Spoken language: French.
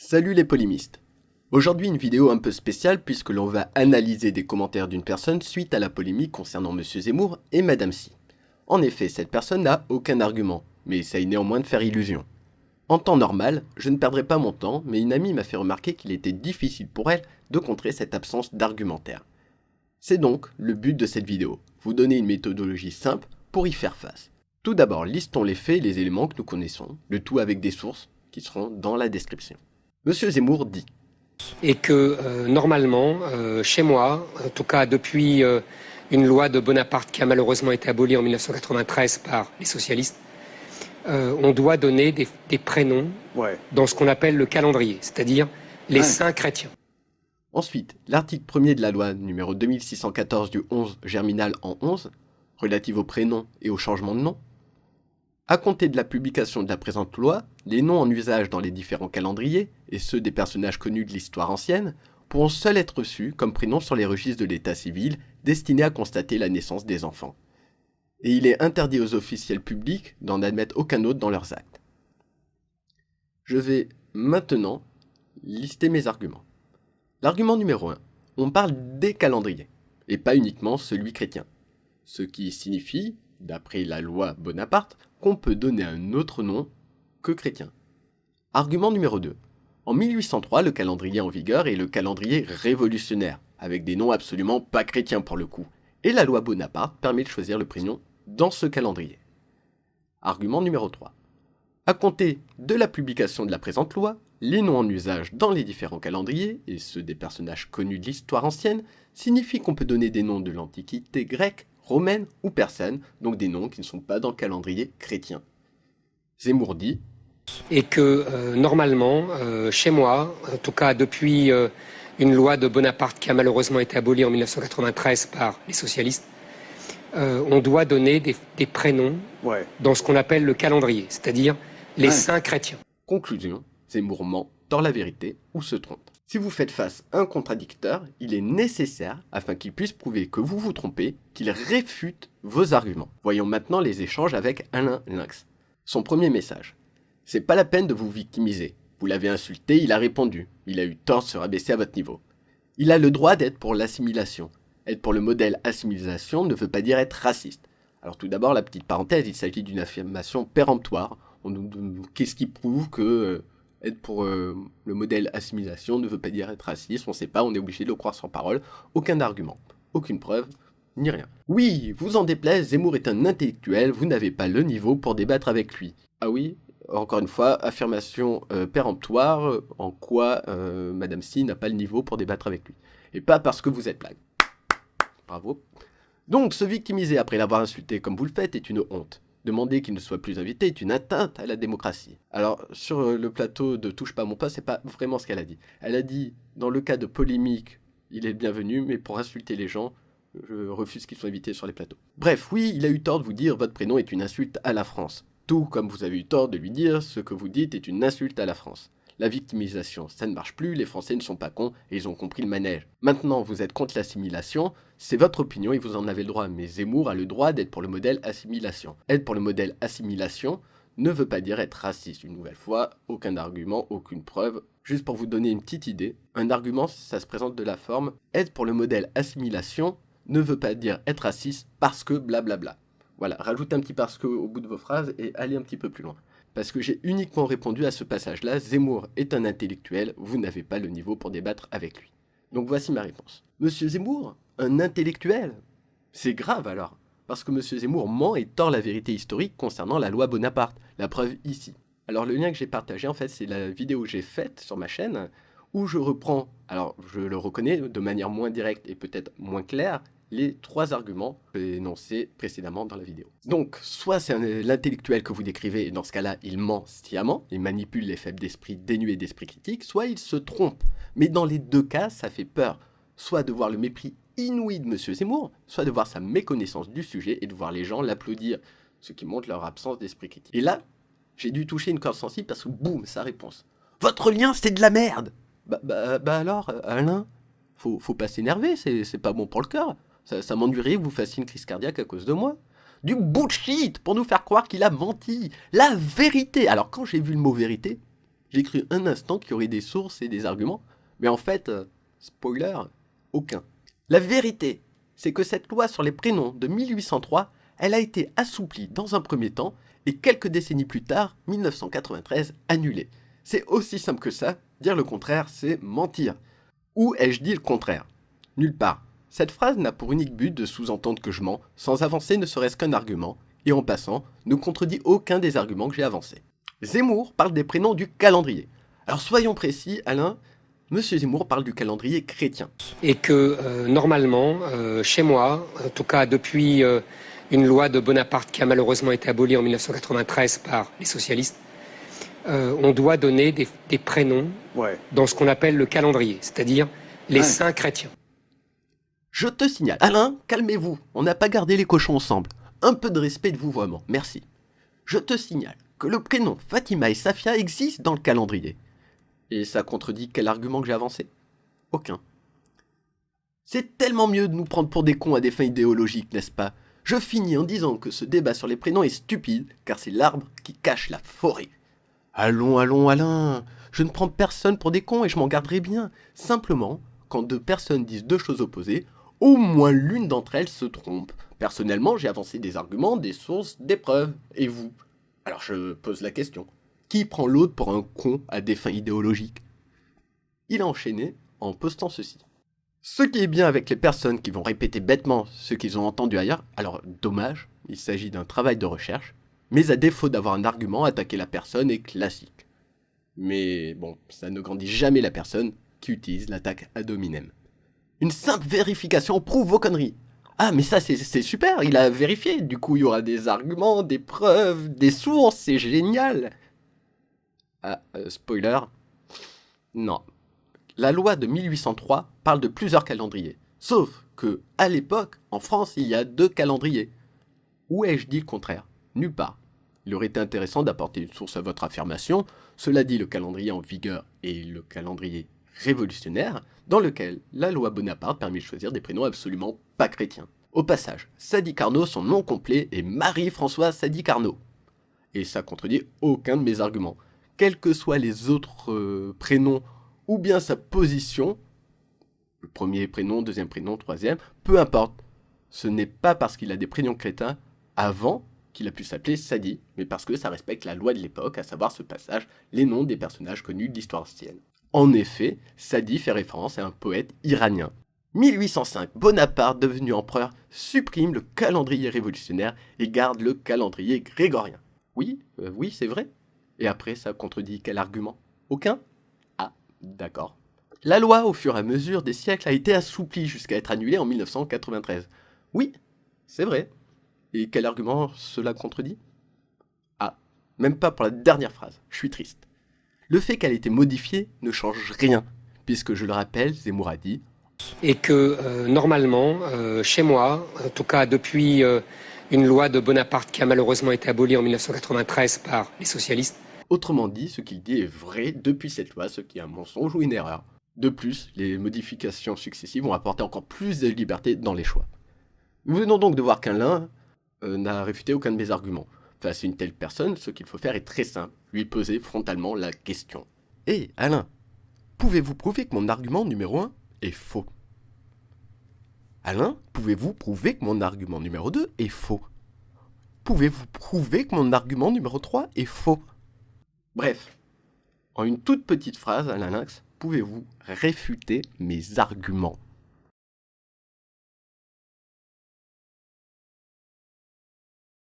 Salut les polémistes. Aujourd'hui une vidéo un peu spéciale puisque l'on va analyser des commentaires d'une personne suite à la polémique concernant Monsieur Zemmour et Madame Si. En effet, cette personne n'a aucun argument, mais essaye néanmoins de faire illusion. En temps normal, je ne perdrai pas mon temps, mais une amie m'a fait remarquer qu'il était difficile pour elle de contrer cette absence d'argumentaire. C'est donc le but de cette vidéo, vous donner une méthodologie simple pour y faire face. Tout d'abord, listons les faits et les éléments que nous connaissons, le tout avec des sources qui seront dans la description. Monsieur Zemmour dit et que normalement, chez moi, en tout cas depuis une loi de Bonaparte qui a malheureusement été abolie en 1993 par les socialistes, on doit donner des prénoms dans ce qu'on appelle le calendrier, c'est-à-dire les saints chrétiens. Ensuite, l'article 1er de la loi numéro 2614 du 11 germinal en 11, relative aux prénoms et au changement de nom. À compter de la publication de la présente loi, les noms en usage dans les différents calendriers, et ceux des personnages connus de l'histoire ancienne, pourront seuls être reçus comme prénoms sur les registres de l'état civil destinés à constater la naissance des enfants. Et il est interdit aux officiels publics d'en admettre aucun autre dans leurs actes. Je vais maintenant lister mes arguments. L'argument numéro 1. On parle des calendriers, et pas uniquement celui chrétien. Ce qui signifie, d'après la loi Bonaparte, qu'on peut donner un autre nom que chrétien. Argument numéro 2. En 1803, le calendrier en vigueur est le calendrier révolutionnaire, avec des noms absolument pas chrétiens pour le coup, et la loi Bonaparte permet de choisir le prénom dans ce calendrier. Argument numéro 3. À compter de la publication de la présente loi, les noms en usage dans les différents calendriers, et ceux des personnages connus de l'histoire ancienne, signifient qu'on peut donner des noms de l'Antiquité grecque, romaine ou persane, donc des noms qui ne sont pas dans le calendrier chrétien. Zemmour dit et que normalement, chez moi, en tout cas depuis une loi de Bonaparte qui a malheureusement été abolie en 1993 par les socialistes, on doit donner des prénoms dans ce qu'on appelle le calendrier, c'est-à-dire les saints chrétiens. Conclusion, Zemmour ment, tord la vérité ou se trompe. Si vous faites face à un contradicteur, il est nécessaire, afin qu'il puisse prouver que vous vous trompez, qu'il réfute vos arguments. Voyons maintenant les échanges avec Alain Lynx. Son premier message. C'est pas la peine de vous victimiser. Vous l'avez insulté, il a répondu. Il a eu tort de se rabaisser à votre niveau. Il a le droit d'être pour l'assimilation. Être pour le modèle assimilation ne veut pas dire être raciste. Alors tout d'abord, la petite parenthèse, il s'agit d'une affirmation péremptoire. Qu'est-ce qui prouve que être pour le modèle assimilation ne veut pas dire être raciste? On ne sait pas, on est obligé de le croire sans parole. Aucun argument, aucune preuve, ni rien. Oui, vous en déplaise, Zemmour est un intellectuel, vous n'avez pas le niveau pour débattre avec lui. Ah oui, encore une fois, affirmation péremptoire, en quoi Madame Si n'a pas le niveau pour débattre avec lui. Et pas parce que vous êtes blague. Bravo. Donc, se victimiser après l'avoir insulté comme vous le faites est une honte. Demander qu'il ne soit plus invité est une atteinte à la démocratie. Alors, sur le plateau de Touche pas à mon poste, c'est pas vraiment ce qu'elle a dit. Elle a dit, dans le cas de polémique, il est le bienvenu, mais pour insulter les gens, je refuse qu'ils soient invités sur les plateaux. Bref, oui, il a eu tort de vous dire votre prénom est une insulte à la France. Tout comme vous avez eu tort de lui dire ce que vous dites est une insulte à la France. La victimisation, ça ne marche plus, les Français ne sont pas cons et ils ont compris le manège. Maintenant, vous êtes contre l'assimilation, c'est votre opinion et vous en avez le droit, mais Zemmour a le droit d'être pour le modèle assimilation. Être pour le modèle assimilation ne veut pas dire être raciste. Une nouvelle fois, aucun argument, aucune preuve. Juste pour vous donner une petite idée, un argument, ça se présente de la forme « être pour le modèle assimilation ne veut pas dire être raciste parce que blablabla ». Voilà, rajoutez un petit parce que au bout de vos phrases et allez un petit peu plus loin. Parce que j'ai uniquement répondu à ce passage-là, Zemmour est un intellectuel, vous n'avez pas le niveau pour débattre avec lui. Donc voici ma réponse. Monsieur Zemmour, un intellectuel? C'est grave alors, parce que Monsieur Zemmour ment et tord la vérité historique concernant la loi Bonaparte, la preuve ici. Alors le lien que j'ai partagé, en fait, c'est la vidéo que j'ai faite sur ma chaîne, où je reprends, alors je le reconnais de manière moins directe et peut-être moins claire, les 3 arguments que j'ai énoncés précédemment dans la vidéo. Donc, soit c'est l'intellectuel que vous décrivez, et dans ce cas-là, il ment sciemment, il manipule les faibles d'esprit dénués d'esprit critique, soit il se trompe. Mais dans les 2 cas, ça fait peur. Soit de voir le mépris inouï de Monsieur Zemmour, soit de voir sa méconnaissance du sujet et de voir les gens l'applaudir, ce qui montre leur absence d'esprit critique. Et là, j'ai dû toucher une corde sensible parce que boum, sa réponse. Votre lien, c'est de la merde! Bah alors, Alain, faut pas s'énerver, c'est pas bon pour le cœur. Ça m'ennuierait que vous fassiez une crise cardiaque à cause de moi. Du bullshit pour nous faire croire qu'il a menti. La vérité. Alors quand j'ai vu le mot vérité, J'ai cru un instant qu'il y aurait des sources et des arguments, mais en fait, spoiler, aucun. La vérité, c'est que cette loi sur les prénoms de 1803, elle a été assouplie dans un premier temps et quelques décennies plus tard, 1993, annulée. C'est aussi simple que ça, dire le contraire, c'est mentir. Où ai-je dit le contraire? Nulle part. Cette phrase n'a pour unique but de sous-entendre que je mens, sans avancer ne serait-ce qu'un argument, et en passant, ne contredit aucun des arguments que j'ai avancés. Zemmour parle des prénoms du calendrier. Alors soyons précis, Alain, Monsieur Zemmour parle du calendrier chrétien. Et que normalement, chez moi, en tout cas depuis une loi de Bonaparte qui a malheureusement été abolie en 1993 par les socialistes, on doit donner des prénoms dans ce qu'on appelle le calendrier, c'est-à-dire les saints chrétiens. Je te signale. Alain, calmez-vous, on n'a pas gardé les cochons ensemble. Un peu de respect de vouvoiement, merci. Je te signale que le prénom Fatima et Safia existe dans le calendrier. Et ça contredit quel argument que j'ai avancé? Aucun. C'est tellement mieux de nous prendre pour des cons à des fins idéologiques, n'est-ce pas? Je finis en disant que ce débat sur les prénoms est stupide, car c'est l'arbre qui cache la forêt. Allons, allons, Alain, je ne prends personne pour des cons et je m'en garderai bien. Simplement, quand deux personnes disent deux choses opposées, au moins l'une d'entre elles se trompe. Personnellement, j'ai avancé des arguments, des sources, des preuves. Et vous? Alors je pose la question. Qui prend l'autre pour un con à des fins idéologiques? Il a enchaîné en postant ceci. Ce qui est bien avec les personnes qui vont répéter bêtement ce qu'ils ont entendu ailleurs, alors dommage, il s'agit d'un travail de recherche, mais à défaut d'avoir un argument, attaquer la personne est classique. Mais bon, ça ne grandit jamais la personne qui utilise l'attaque ad hominem. Une simple vérification prouve vos conneries. Ah mais ça c'est super, il a vérifié, du coup il y aura des arguments, des preuves, des sources, c'est génial. Ah, spoiler, non. La loi de 1803 parle de plusieurs calendriers. Sauf que, à l'époque, en France, il y a 2 calendriers. Où ai-je dit le contraire? Nulle part. Il aurait été intéressant d'apporter une source à votre affirmation. Cela dit, le calendrier en vigueur est le calendrier révolutionnaire, dans lequel la loi Bonaparte permet de choisir des prénoms absolument pas chrétiens. Au passage, Sadi Carnot, son nom complet est Marie-Françoise Sadi Carnot. Et ça contredit aucun de mes arguments. Quels que soient les autres prénoms ou bien sa position, le premier prénom, deuxième prénom, troisième, peu importe. Ce n'est pas parce qu'il a des prénoms crétins avant qu'il a pu s'appeler Sadi, mais parce que ça respecte la loi de l'époque, à savoir ce passage, les noms des personnages connus de l'histoire ancienne. En effet, Sadi fait référence à un poète iranien. 1805, Bonaparte, devenu empereur, supprime le calendrier révolutionnaire et garde le calendrier grégorien. Oui, c'est vrai. Et après, ça contredit quel argument? Aucun? Ah, d'accord. La loi, au fur et à mesure des siècles, a été assouplie jusqu'à être annulée en 1993. Oui, c'est vrai. Et quel argument cela contredit? Ah, même pas pour la dernière phrase, je suis triste. Le fait qu'elle ait été modifiée ne change rien, puisque je le rappelle, Zemmour a dit... Et que normalement, chez moi, en tout cas depuis une loi de Bonaparte qui a malheureusement été abolie en 1993 par les socialistes. Autrement dit, ce qu'il dit est vrai depuis cette loi, ce qui est un mensonge ou une erreur. De plus, les modifications successives vont apporter encore plus de liberté dans les choix. Nous venons donc de voir qu'Alain n'a réfuté aucun de mes arguments. Face à une telle personne, ce qu'il faut faire est très simple, lui poser frontalement la question. Hé, Alain, pouvez-vous prouver que mon argument numéro 1 est faux? Alain, pouvez-vous prouver que mon argument numéro 2 est faux? Pouvez-vous prouver que mon argument numéro 3 est faux? Bref, en une toute petite phrase, Alain Lynx, pouvez-vous réfuter mes arguments?